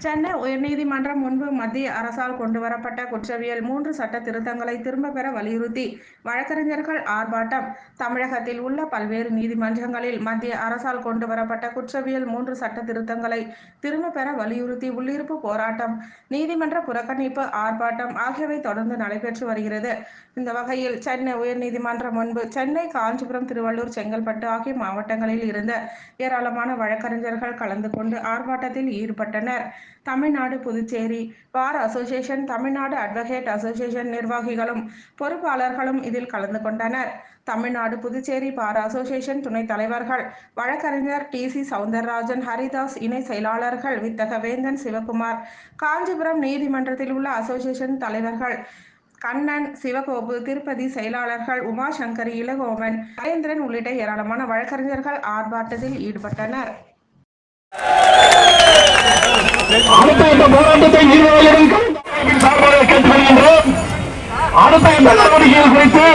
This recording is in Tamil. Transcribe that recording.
சென்னை உயர்நீதிமன்றம் முன்பு மத்திய அரசால் கொண்டுவரப்பட்ட குற்றவியல் 3 சட்ட திருத்தங்களை திரும்ப பெற வலியுறுத்தி வழக்கறிஞர்கள் ஆர்ப்பாட்டம். தமிழகத்தில் உள்ள பல்வேறு நீதிமன்றங்களில் மத்திய அரசால் கொண்டுவரப்பட்ட குற்றவியல் 3 சட்ட திருத்தங்களை திரும்ப பெற வலியுறுத்தி உள்ளிருப்பு போராட்டம், நீதிமன்ற புறக்கணிப்பு ஆர்ப்பாட்டம் ஆகியவை தொடர்ந்து நடைபெற்று வருகிறது. இந்த வகையில் சென்னை உயர்நீதிமன்றம் முன்பு சென்னை, காஞ்சிபுரம், திருவள்ளூர், செங்கல்பட்டு ஆகிய மாவட்டங்களில் இருந்த ஏராளமான வழக்கறிஞர்கள் கலந்து கொண்டு ஆர்ப்பாட்டத்தில் ஈடுபட்டனர். Tamil Nadu, Puducherry bar association, Tamil Nadu advocate association நிர்வாகிகளும் பொறுப்பாளர்களும் இதில் கலந்து கொண்டனர். தமிழ்நாடு, புதுச்சேரி பார் அசோசியேஷன் துணைத் தலைவர்கள் வழக்கறிஞர் டி.சி. சவுந்தரராஜன், ஹரிதாஸ், இணை செயலாளர்கள் வித்தக வேந்தன், சிவகுமார், காஞ்சிபுரம் நீதிமன்றத்தில் உள்ள அசோசியேஷன் தலைவர்கள் கண்ணன், சிவகோபு, திருப்பதி, செயலாளர்கள் உமாசங்கரி, இளங்கோவன், நரேந்திரன் உள்ளிட்ட ஏராளமான வழக்கறிஞர்கள் ஆர்ப்பாட்டத்தில் ஈடுபட்டனர். அடுத்த இந்த போராட்டத்தை சார்பாக கேட்டுக் கொள்கின்றோம். அடுத்த இந்த நடவடிக்கைகள் குறித்து